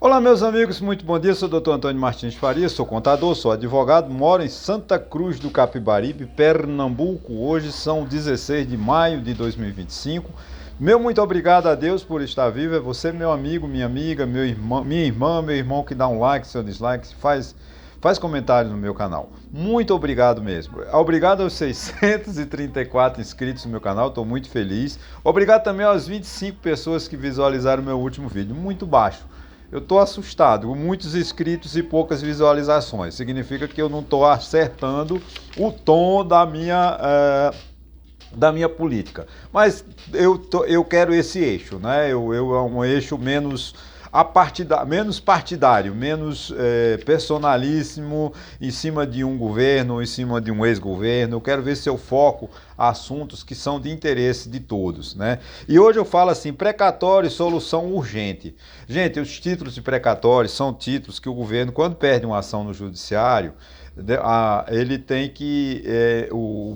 Olá, meus amigos, muito bom dia. Sou o Dr. Antônio Martins Faria, sou contador, sou advogado, moro em Santa Cruz do Capibaribe, Pernambuco. Hoje são 16 de maio de 2025. Meu muito obrigado a Deus por estar vivo. É você, meu amigo, minha amiga, meu irmão, minha irmã, meu irmão que dá um like, seu dislike, faz comentário no meu canal. Muito obrigado mesmo. Obrigado aos 634 inscritos no meu canal, estou muito feliz. Obrigado também às 25 pessoas que visualizaram o meu último vídeo. Muito baixo. Eu estou assustado, com muitos inscritos e poucas visualizações. Significa que eu não estou acertando o tom da minha política. Mas eu quero esse eixo, né? É um eixo menos partidário, menos personalíssimo, em cima de um governo, em cima de um ex-governo. Eu quero ver se eu foco assuntos que são de interesse de todos, né? E hoje eu falo assim, precatório, solução urgente. Gente, os títulos de precatório são títulos que o governo, quando perde uma ação no judiciário, ele tem que o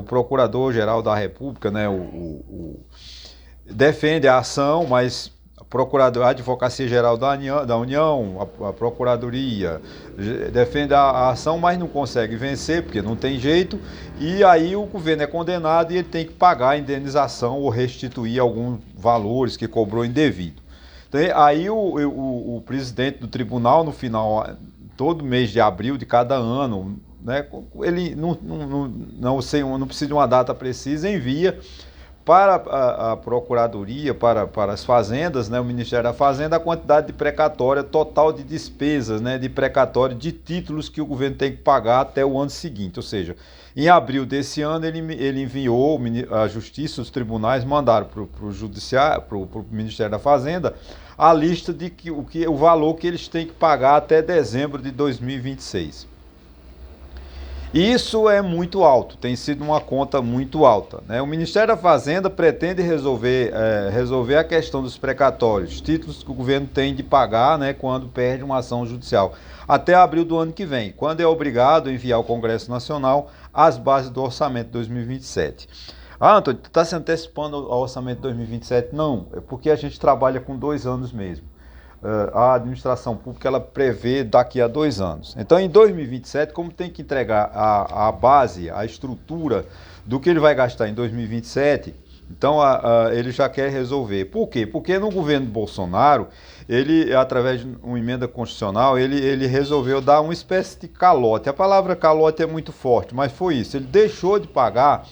Procurador-Geral da República, né, defende a ação, mas a Advocacia Geral da União, a Procuradoria defende a ação, mas não consegue vencer porque não tem jeito, e aí o governo é condenado e ele tem que pagar a indenização ou restituir alguns valores que cobrou indevido. Então, aí o presidente do tribunal, no final, todo mês de abril de cada ano, né, ele não precisa de uma data precisa, envia para a Procuradoria, para as fazendas, né, o Ministério da Fazenda, a quantidade de precatória total de despesas, né, de precatório de títulos que o governo tem que pagar até o ano seguinte. Ou seja, em abril desse ano ele enviou, a Justiça, os tribunais mandaram para o Judiciário, para o Ministério da Fazenda, a lista de o valor que eles têm que pagar até dezembro de 2026. Isso é muito alto, tem sido uma conta muito alta, né? O Ministério da Fazenda pretende resolver a questão dos precatórios, títulos que o governo tem de pagar, né, quando perde uma ação judicial, até abril do ano que vem, quando é obrigado a enviar ao Congresso Nacional as bases do orçamento de 2027. Antônio, tu está se antecipando ao orçamento de 2027? Não, é porque a gente trabalha com 2 anos mesmo. A administração pública ela prevê daqui a 2 anos. Então, em 2027, como tem que entregar a base, a estrutura do que ele vai gastar em 2027, então ele já quer resolver. Por quê? Porque no governo Bolsonaro, ele, através de uma emenda constitucional, ele resolveu dar uma espécie de calote. A palavra calote é muito forte, mas foi isso. Ele deixou de pagar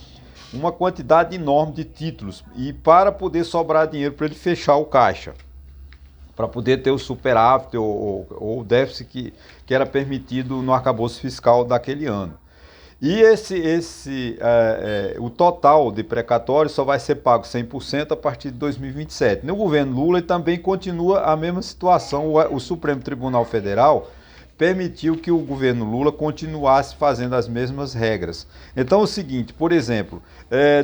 uma quantidade enorme de títulos e para poder sobrar dinheiro para ele fechar o caixa, para poder ter o superávit ou o déficit que era permitido no arcabouço fiscal daquele ano. E o total de precatório só vai ser pago 100% a partir de 2027. No governo Lula também continua a mesma situação. O Supremo Tribunal Federal permitiu que o governo Lula continuasse fazendo as mesmas regras. Então é o seguinte, por exemplo,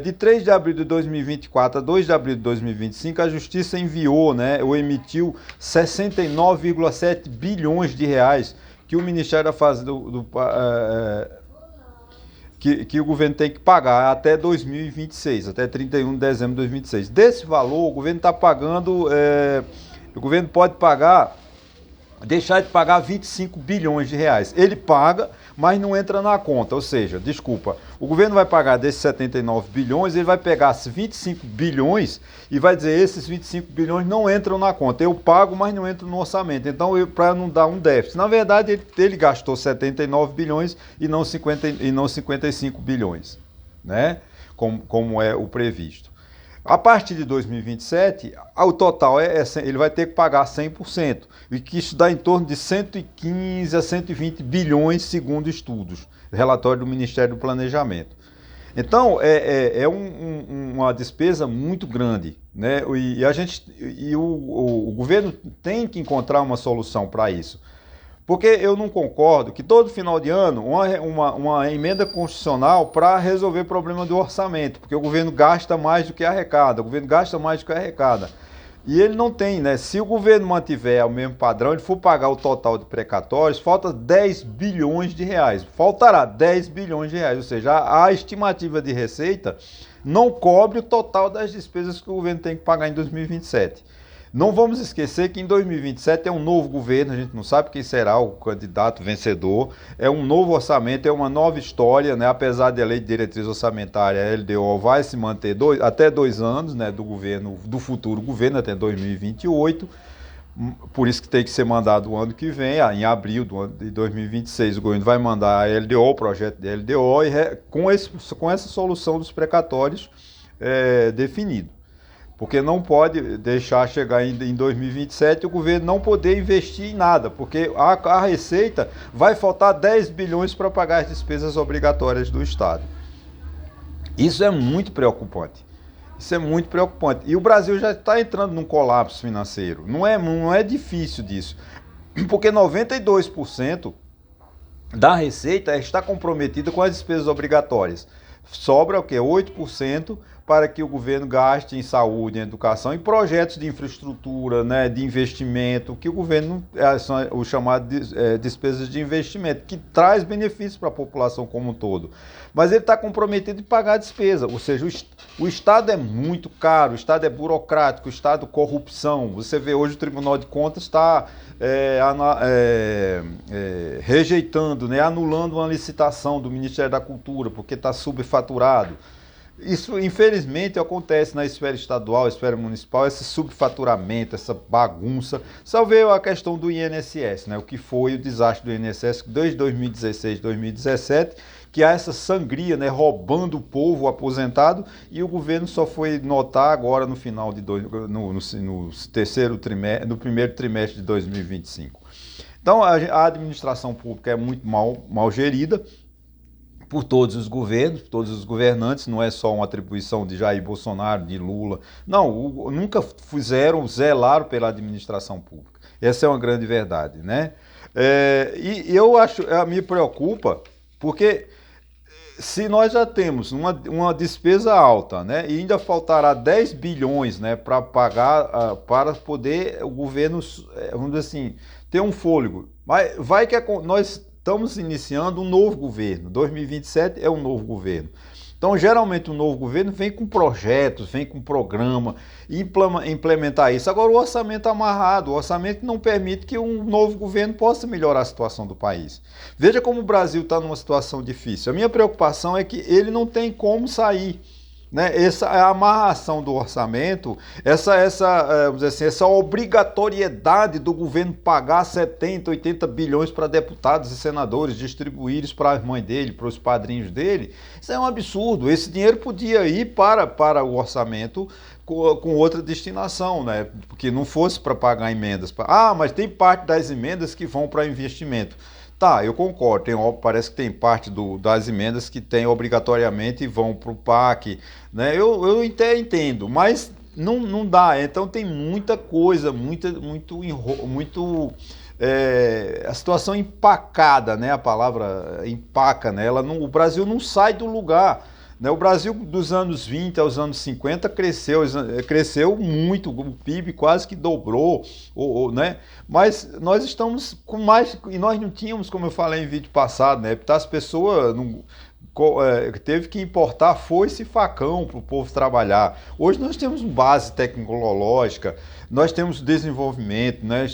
de 3 de abril de 2024 a 2 de abril de 2025, a Justiça enviou, né, ou emitiu 69,7 bilhões de reais que o Ministério da Fazenda, que o governo tem que pagar até 2026, até 31 de dezembro de 2026. Desse valor, o governo está pagando, o governo pode deixar de pagar 25 bilhões de reais. Ele paga, mas não entra na conta. Ou seja, o governo vai pagar desses 79 bilhões, ele vai pegar 25 bilhões e vai dizer, esses 25 bilhões não entram na conta. Eu pago, mas não entro no orçamento. Então, para não dar um déficit. Na verdade, ele gastou 79 bilhões e não 55 bilhões, né? Como é o previsto. A partir de 2027, o total ele vai ter que pagar 100%, e que isso dá em torno de 115 a 120 bilhões, segundo estudos, relatório do Ministério do Planejamento. Então, uma despesa muito grande, né? O governo tem que encontrar uma solução para isso. Porque eu não concordo que todo final de ano uma emenda constitucional para resolver o problema do orçamento, porque o governo gasta mais do que arrecada, E ele não tem, né? Se o governo mantiver o mesmo padrão, ele for pagar o total de precatórios, falta 10 bilhões de reais. Faltará 10 bilhões de reais, ou seja, a estimativa de receita não cobre o total das despesas que o governo tem que pagar em 2027. Não vamos esquecer que em 2027 é um novo governo, a gente não sabe quem será o candidato vencedor, é um novo orçamento, é uma nova história, né? Apesar da lei de diretriz orçamentária, a LDO vai se manter até 2 anos, né, do governo, do futuro governo, até 2028, por isso que tem que ser mandado o ano que vem, em abril de 2026, o governo vai mandar a LDO, o projeto de LDO, com essa solução dos precatórios definido. Porque não pode deixar chegar em 2027 e o governo não poder investir em nada, porque a Receita vai faltar 10 bilhões para pagar as despesas obrigatórias do Estado. Isso é muito preocupante. Isso é muito preocupante. E o Brasil já está entrando num colapso financeiro. Não é difícil disso. Porque 92% da receita está comprometida com as despesas obrigatórias. Sobra o quê? 8% para que o governo gaste em saúde, em educação, em projetos de infraestrutura, né, de investimento, que o governo, são o chamado de despesas de investimento, que traz benefícios para a população como um todo. Mas ele está comprometido em pagar a despesa, ou seja, o Estado é muito caro, o Estado é burocrático, o Estado corrupção. Você vê hoje o Tribunal de Contas está rejeitando, né, anulando uma licitação do Ministério da Cultura, porque está subfaturado. Isso, infelizmente, acontece na esfera estadual, esfera municipal, esse subfaturamento, essa bagunça. Só veio a questão do INSS, né? O que foi o desastre do INSS desde 2016, 2017, que há essa sangria, né? Roubando o povo aposentado, e o governo só foi notar agora no final de no terceiro trimestre, no primeiro trimestre de 2025. Então, a administração pública é muito mal gerida por todos os governos, todos os governantes, não é só uma atribuição de Jair Bolsonaro, de Lula. Não, nunca zelaram pela administração pública. Essa é uma grande verdade, né? E eu acho, me preocupa, porque se nós já temos uma despesa alta, né, e ainda faltará 10 bilhões, né, para pagar, para poder o governo, vamos dizer assim, ter um fôlego. Mas vai que nós estamos iniciando um novo governo. 2027 é um novo governo. Então, geralmente, o novo governo vem com projetos, vem com programa, implementar isso. Agora, o orçamento amarrado, o orçamento não permite que um novo governo possa melhorar a situação do país. Veja como o Brasil está numa situação difícil. A minha preocupação é que ele não tem como sair. Né? Essa é a amarração do orçamento, vamos dizer assim, essa obrigatoriedade do governo pagar 70, 80 bilhões para deputados e senadores, distribuir isso para as mães dele, para os padrinhos dele, isso é um absurdo. Esse dinheiro podia ir para o orçamento com outra destinação, né? Porque não fosse para pagar emendas. Mas tem parte das emendas que vão para investimento. Tá, eu concordo, parece que tem parte das emendas que tem obrigatoriamente e vão para o PAC, né? Eu até entendo, mas não dá, então tem muita coisa, a situação empacada, né? A palavra empaca, né? O Brasil não sai do lugar. O Brasil dos anos 20 aos anos 50 cresceu muito, o PIB quase que dobrou, né? Mas nós estamos com mais, e nós não tínhamos, como eu falei em vídeo passado, né? As pessoas teve que importar foice e facão para o povo trabalhar. Hoje nós temos base tecnológica, nós temos desenvolvimento, né?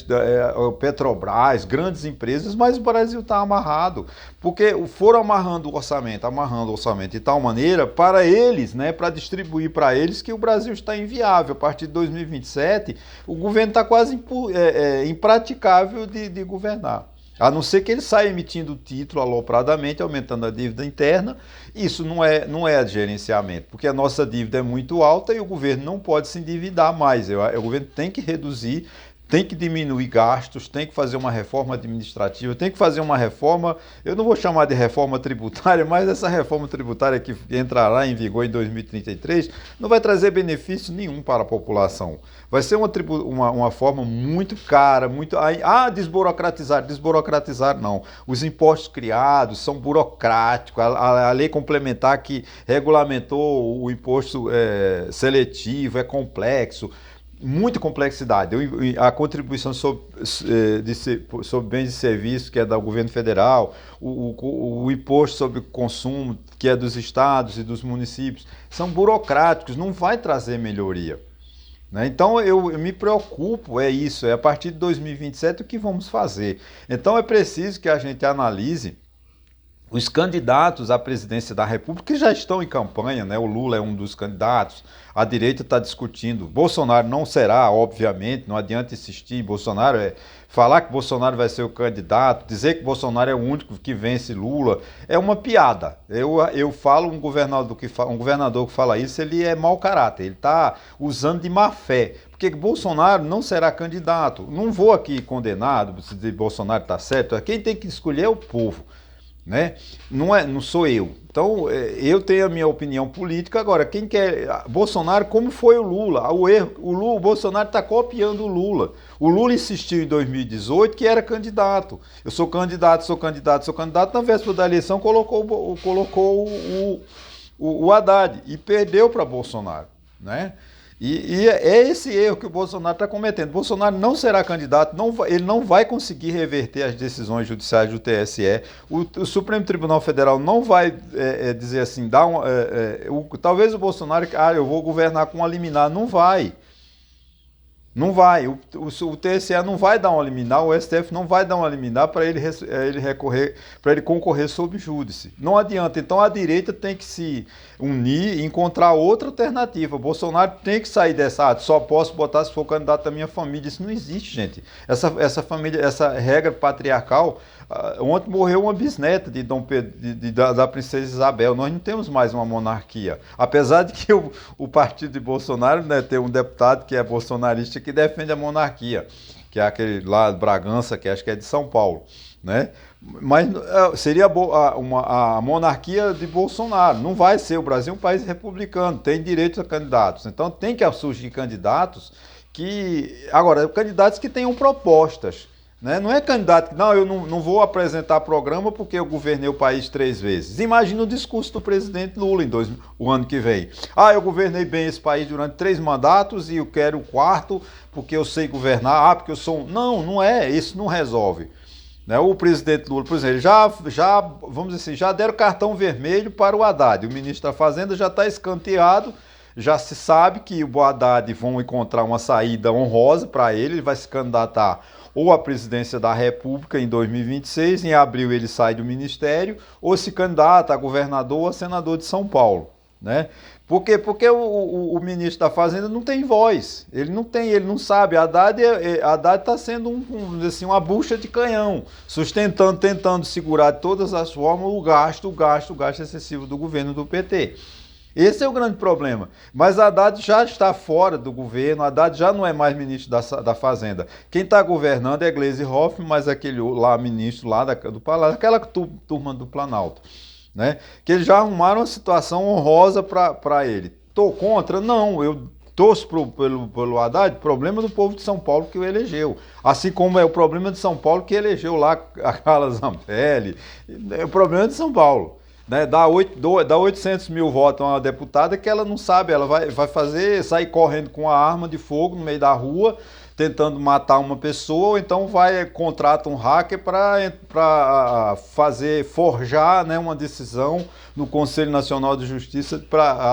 Petrobras, grandes empresas, mas o Brasil está amarrado, porque foram amarrando o orçamento de tal maneira para eles, né? Para distribuir para eles, que o Brasil está inviável. A partir de 2027, o governo está quase impraticável de governar. A não ser que ele saia emitindo título alopradamente, aumentando a dívida interna. Isso não é gerenciamento, porque a nossa dívida é muito alta e o governo não pode se endividar mais. O governo tem que reduzir, tem que diminuir gastos, tem que fazer uma reforma administrativa, tem que fazer uma reforma, eu não vou chamar de reforma tributária, mas essa reforma tributária que entrará em vigor em 2033 não vai trazer benefício nenhum para a população. Vai ser uma forma muito cara, desburocratizar não. Os impostos criados são burocráticos, a lei complementar que regulamentou o imposto seletivo é complexo. Muita complexidade. A contribuição sobre bens e serviços, que é do governo federal, o imposto sobre consumo, que é dos estados e dos municípios, são burocráticos, não vai trazer melhoria. Né? Então eu me preocupo, é isso, é a partir de 2027 o que vamos fazer. Então é preciso que a gente analise os candidatos à presidência da República que já estão em campanha, né? O Lula é um dos candidatos, a direita está discutindo. Bolsonaro não será, obviamente, não adianta insistir. Bolsonaro falar que Bolsonaro vai ser o candidato, dizer que Bolsonaro é o único que vence Lula, é uma piada. Eu falo um governador que fala isso, ele é mau caráter, ele está usando de má fé. Porque Bolsonaro não será candidato. Não vou aqui condenar se Bolsonaro está certo, quem tem que escolher é o povo. Né? Não sou eu. Então, eu tenho a minha opinião política. Agora, quem quer. Bolsonaro, como foi o Lula? O Bolsonaro está copiando o Lula. O Lula insistiu em 2018 que era candidato. Eu sou candidato, sou candidato, sou candidato. Na véspera da eleição, colocou o Haddad e perdeu para Bolsonaro. Né? E é esse erro que o Bolsonaro está cometendo. Bolsonaro não será candidato, ele não vai conseguir reverter as decisões judiciais do TSE. O Supremo Tribunal Federal não vai dizer assim, talvez o Bolsonaro, eu vou governar com uma liminar. Não vai. Não vai. O TSE não vai dar uma liminar, o STF não vai dar uma liminar para ele recorrer, para ele concorrer sob júdice. Não adianta. Então a direita tem que se unir e encontrar outra alternativa. Bolsonaro tem que sair dessa, só posso botar se for candidato da minha família. Isso não existe, gente. Essa família, essa regra patriarcal. Ontem morreu uma bisneta de Dom Pedro, da princesa Isabel. Nós não temos mais uma monarquia. Apesar de que o partido de Bolsonaro, né, tem um deputado que é bolsonarista que defende a monarquia, que é aquele lá de Bragança, que acho que é de São Paulo. Né? Mas seria a monarquia de Bolsonaro. Não vai ser. O Brasil é um país republicano, tem direito a candidatos. Então tem que surgir candidatos candidatos que tenham propostas. Né? Não é candidato que, não, eu não vou apresentar programa porque eu governei o país 3 vezes. Imagina o discurso do presidente Lula o ano que vem. Eu governei bem esse país durante 3 mandatos e eu quero o 4º porque eu sei governar, porque eu sou Não é, isso não resolve. Né? O presidente Lula, por exemplo, vamos dizer assim, já deram cartão vermelho para o Haddad. O ministro da Fazenda já está escanteado. Já se sabe que o Haddad vão encontrar uma saída honrosa para ele vai se candidatar ou à presidência da República em 2026, em abril ele sai do ministério, ou se candidata a governador ou a senador de São Paulo. Né? Por quê? Porque o ministro da Fazenda não tem voz, ele não sabe. Haddad está sendo uma bucha de canhão, tentando segurar de todas as formas o gasto excessivo do governo do PT. Esse é o grande problema. Mas Haddad já está fora do governo, Haddad já não é mais ministro da Fazenda. Quem está governando é Gleisi Hoffmann, mas aquele lá ministro lá do Palácio, aquela turma do Planalto. Né? Que eles já arrumaram uma situação honrosa para ele. Estou contra? Não, eu torço pelo Haddad, problema do povo de São Paulo que o elegeu. Assim como é o problema de São Paulo que elegeu lá a Carla Zambelli. É o problema de São Paulo. Né, dá 800 mil votos a uma deputada que ela não sabe, ela vai sair correndo com a arma de fogo no meio da rua, tentando matar uma pessoa, ou então contrata um hacker para forjar, né, uma decisão no Conselho Nacional de Justiça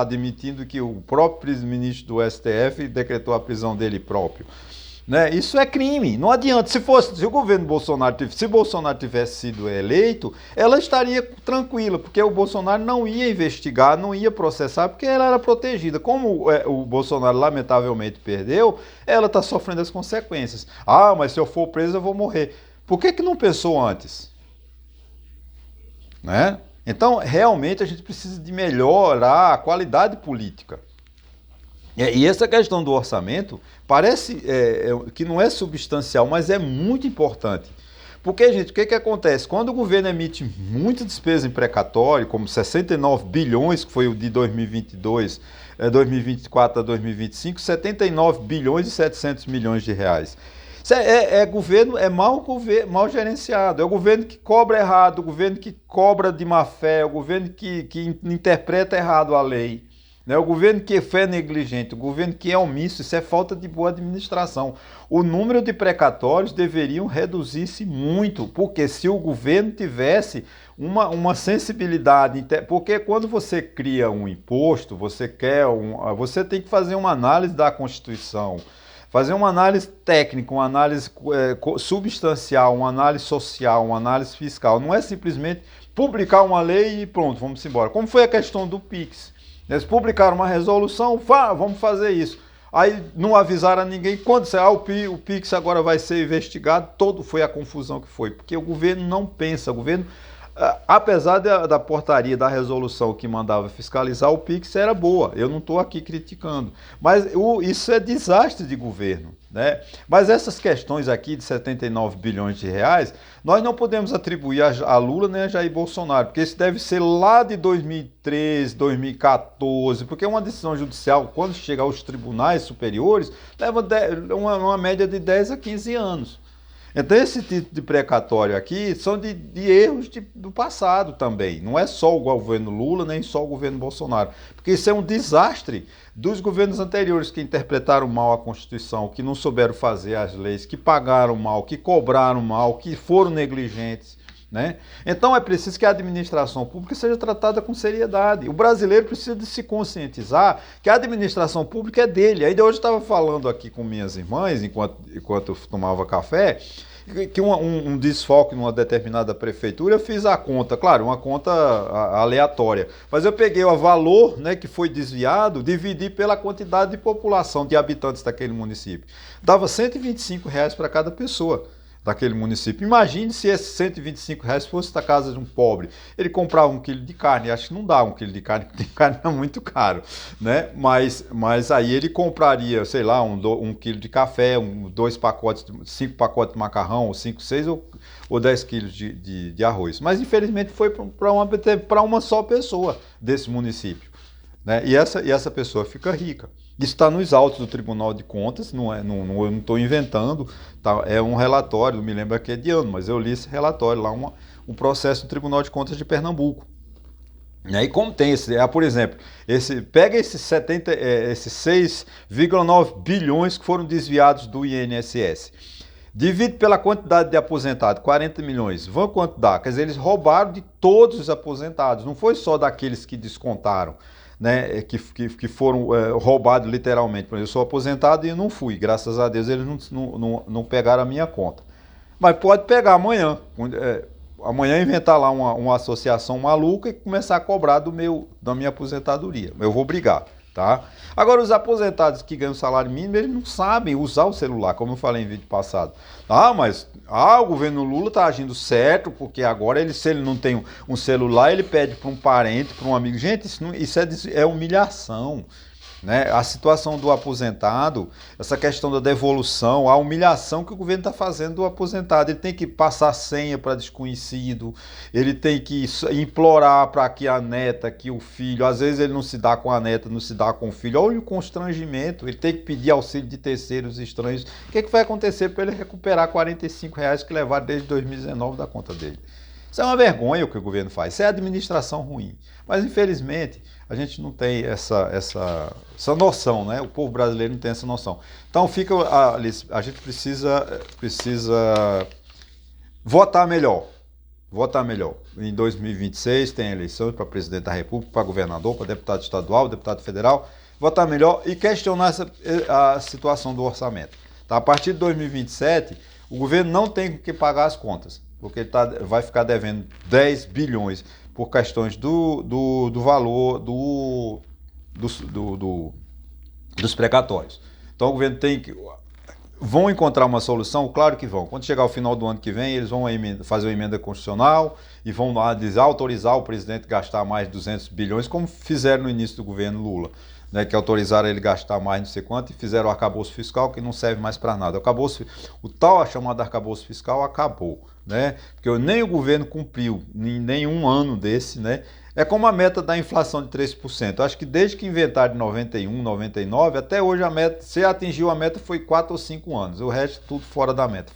admitindo que o próprio ministro do STF decretou a prisão dele próprio. Né? Isso é crime, não adianta. Se o governo Bolsonaro, se Bolsonaro tivesse sido eleito, ela estaria tranquila, porque o Bolsonaro não ia investigar, não ia processar, porque ela era protegida. Como o Bolsonaro lamentavelmente perdeu, ela está sofrendo as consequências. Mas se eu for preso eu vou morrer. Por que não pensou antes? Né? Então, realmente a gente precisa de melhorar a qualidade política. E essa questão do orçamento parece que não é substancial, mas é muito importante. Porque, gente, o que acontece? Quando o governo emite muita despesa em precatório, como 69 bilhões, que foi o de 2022, 2024 a 2025, 79 bilhões e 700 milhões de reais. Governo mal gerenciado, é o governo que cobra errado, o governo que cobra de má fé, é o governo que interpreta errado a lei. né? O governo que é negligente, o governo que é omisso, isso é falta de boa administração. O número de precatórios deveriam reduzir-se muito, porque se o governo tivesse uma sensibilidade, porque quando você cria um imposto, você tem que fazer uma análise da Constituição, fazer uma análise técnica, uma análise substancial, uma análise social, uma análise fiscal. Não é simplesmente publicar uma lei e pronto, vamos embora. Como foi a questão do PIX? Eles publicaram uma resolução, vamos fazer isso. Aí não avisaram a ninguém. Quando o PIX agora vai ser investigado, foi a confusão que foi. Porque o governo não pensa, o governo... Apesar da portaria, da resolução que mandava fiscalizar, o PIX era boa, eu não estou aqui criticando, mas isso é desastre de governo, né? Mas essas questões aqui de 79 bilhões de reais, nós não podemos atribuir a Lula nem a Jair Bolsonaro, porque isso deve ser lá de 2013, 2014, porque uma decisão judicial, quando chega aos tribunais superiores, leva uma média de 10 a 15 anos. Então, esse tipo de precatório aqui são de erros do passado também. Não é só o governo Lula, nem só o governo Bolsonaro. Porque isso é um desastre dos governos anteriores que interpretaram mal a Constituição, que não souberam fazer as leis, que pagaram mal, que cobraram mal, que foram negligentes, né? Então, é preciso que a administração pública seja tratada com seriedade. O brasileiro precisa de se conscientizar que a administração pública é dele. Ainda hoje eu estava falando aqui com minhas irmãs, enquanto eu tomava café, que um desfoque numa determinada prefeitura, eu fiz a conta, claro, uma conta aleatória, mas eu peguei o valor, né, que foi desviado, dividi pela quantidade de população, de habitantes daquele município. Dava R$ 125 para cada pessoa daquele município. Imagine se esses R$ 125 fosse da casa de um pobre. Ele comprava 1 quilo de carne, acho que não dá 1 quilo de carne, porque carne é muito caro, né? Mas aí ele compraria, sei lá, 1 quilo de café, 5 pacotes de macarrão, 5, 6 ou 10 quilos de arroz. Mas infelizmente foi para uma só pessoa desse município, né? E essa pessoa fica rica. Isso está nos autos do Tribunal de Contas, eu não estou inventando, tá? É um relatório, não me lembro aqui de ano, mas eu li esse relatório lá, um processo do Tribunal de Contas de Pernambuco. E aí como tem por exemplo, pega esses 6,9 bilhões que foram desviados do INSS, divide pela quantidade de aposentados, 40 milhões, vão quanto dá? Quer dizer, eles roubaram de todos os aposentados, não foi só daqueles que descontaram, né, que foram roubados literalmente. Por exemplo, eu sou aposentado e não fui, graças a Deus eles não pegaram a minha conta. Mas pode pegar amanhã, amanhã inventar lá uma associação maluca e começar a cobrar da minha aposentadoria. Eu vou brigar, tá? Agora, os aposentados que ganham salário mínimo, eles não sabem usar o celular, como eu falei em vídeo passado. Mas o governo Lula está agindo certo, porque agora, se ele não tem um celular, ele pede para um parente, para um amigo. Gente, isso é humilhação, né? A situação do aposentado, essa questão da devolução, a humilhação que o governo está fazendo do aposentado. Ele tem que passar senha para desconhecido, ele tem que implorar para que a neta, que o filho, às vezes ele não se dá com a neta, não se dá com o filho. Olha o constrangimento, ele tem que pedir auxílio de terceiros estranhos. O que vai acontecer para ele recuperar R$ 45 que levaram desde 2019 da conta dele? Isso é uma vergonha o que o governo faz, isso é administração ruim. Mas, infelizmente, a gente não tem essa noção, né? O povo brasileiro não tem essa noção. Então, a gente precisa votar melhor. Votar melhor. Em 2026 tem eleições para presidente da República, para governador, para deputado estadual, deputado federal. Votar melhor e questionar a situação do orçamento. Tá? A partir de 2027, o governo não tem que pagar as contas, porque ele vai ficar devendo 10 bilhões por questões do valor dos precatórios. Então o governo vão encontrar uma solução? Claro que vão. Quando chegar ao final do ano que vem, eles vão fazer uma emenda constitucional e vão lá autorizar o presidente a gastar mais de 200 bilhões, como fizeram no início do governo Lula, né, que autorizaram ele gastar mais não sei quanto e fizeram o arcabouço fiscal que não serve mais para nada. O tal chamado arcabouço fiscal acabou, né, porque nem o governo cumpriu em nenhum ano desse, né. É como a meta da inflação de 3%. Acho que desde que inventaram em 91, 99, até hoje a meta, se atingiu a meta foi 4 ou 5 anos. O resto tudo fora da meta,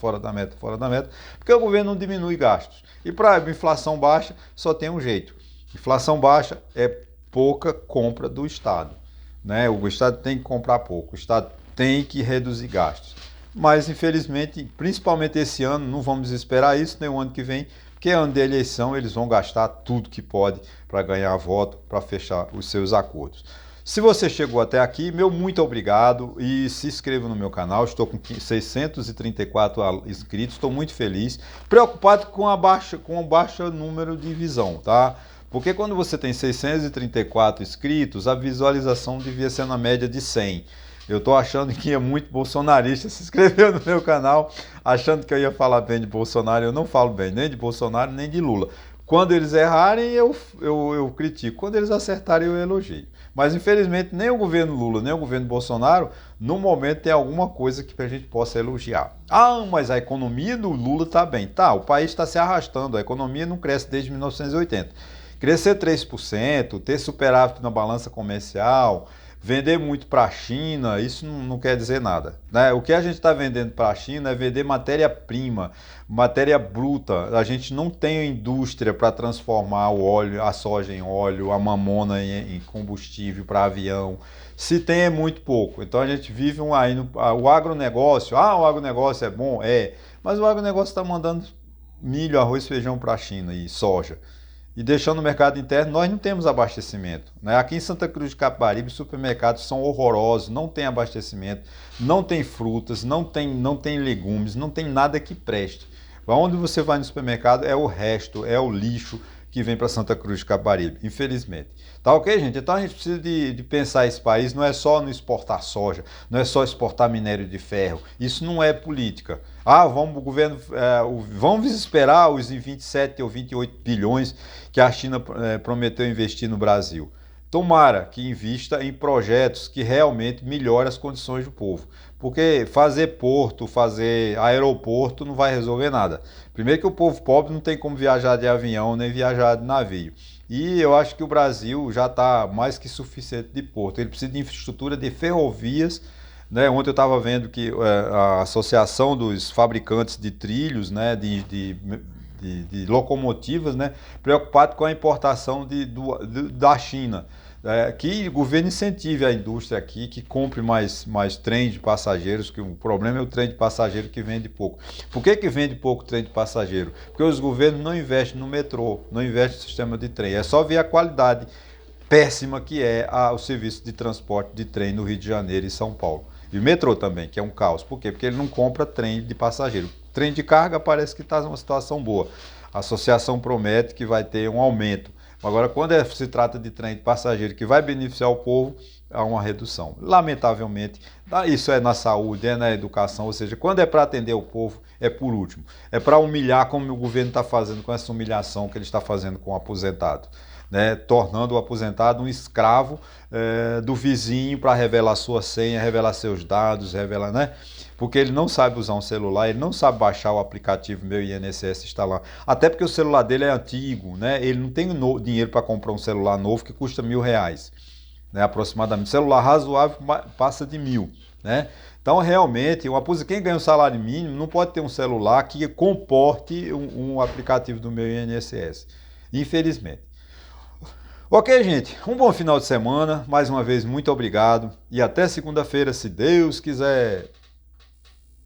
porque o governo não diminui gastos. E para inflação baixa só tem um jeito. Inflação baixa é pouca compra do Estado, né? O Estado tem que comprar pouco, o Estado tem que reduzir gastos. Mas, infelizmente, principalmente esse ano, não vamos esperar isso, nem o ano que vem, porque é ano de eleição, eles vão gastar tudo que pode para ganhar voto, para fechar os seus acordos. Se você chegou até aqui, meu muito obrigado e se inscreva no meu canal. Estou com 634 inscritos, estou muito feliz. Preocupado com o baixo número de visão, tá? Porque quando você tem 634 inscritos, a visualização devia ser na média de 100. Eu estou achando que é muito bolsonarista se inscreveu no meu canal, achando que eu ia falar bem de Bolsonaro. Eu não falo bem nem de Bolsonaro, nem de Lula. Quando eles errarem, eu critico. Quando eles acertarem, eu elogio. Mas, infelizmente, nem o governo Lula, nem o governo Bolsonaro, no momento, tem alguma coisa que a gente possa elogiar. Ah, mas a economia do Lula está bem. Tá, o país está se arrastando, a economia não cresce desde 1980. Crescer 3%, ter superávit na balança comercial, vender muito para a China, isso não quer dizer nada, né? O que a gente está vendendo para a China é vender matéria-prima, matéria bruta. A gente não tem indústria para transformar o óleo, a soja em óleo, a mamona em combustível para avião. Se tem é muito pouco. Então a gente vive aí o agronegócio. Ah, o agronegócio é bom? É. Mas o agronegócio está mandando milho, arroz, feijão para a China e soja. E deixando o mercado interno, nós não temos abastecimento, né? Aqui em Santa Cruz de Capibaribe, os supermercados são horrorosos, não tem abastecimento, não tem frutas, não tem legumes, não tem nada que preste. Onde você vai no supermercado é o resto, é o lixo que vem para Santa Cruz de Capibaribe, infelizmente. Tá ok, gente? Então a gente precisa de pensar esse país, não é só no exportar soja, não é só exportar minério de ferro, isso não é política. Ah, vamos esperar os 27 ou 28 bilhões que a China prometeu investir no Brasil. Tomara que invista em projetos que realmente melhorem as condições do povo. Porque fazer porto, fazer aeroporto não vai resolver nada. Primeiro que o povo pobre não tem como viajar de avião nem viajar de navio. E eu acho que o Brasil já está mais que suficiente de porto. Ele precisa de infraestrutura de ferrovias, né? Ontem eu estava vendo que a Associação dos Fabricantes de Trilhos, né, de locomotivas, né, preocupado com a importação da China. Que o governo incentive a indústria aqui, que compre mais trem de passageiros, que o problema é o trem de passageiro que vende pouco. Por que vende pouco trem de passageiro? Porque os governos não investem no metrô, não investem no sistema de trem. É só ver a qualidade péssima que é o serviço de transporte de trem no Rio de Janeiro e São Paulo. E o metrô também, que é um caos. Por quê? Porque ele não compra trem de passageiro. Trem de carga parece que está numa situação boa. A associação promete que vai ter um aumento. Agora, quando se trata de trem de passageiro que vai beneficiar o povo, há uma redução. Lamentavelmente, isso é na saúde, é na educação, ou seja, quando é para atender o povo, é por último. É para humilhar, como o governo está fazendo com essa humilhação que ele está fazendo com o aposentado. Né, tornando o aposentado um escravo do vizinho para revelar sua senha, revelar seus dados, revelar, né? Porque ele não sabe usar um celular, ele não sabe baixar o aplicativo Meu INSS instalar. Até porque o celular dele é antigo, né? Ele não tem dinheiro para comprar um celular novo que custa R$1.000, né? Aproximadamente. Celular razoável passa de 1.000, né? Então, realmente, quem ganha um salário mínimo não pode ter um celular que comporte um aplicativo do Meu INSS. Infelizmente. Ok, gente, um bom final de semana. Mais uma vez, muito obrigado. E até segunda-feira, se Deus quiser.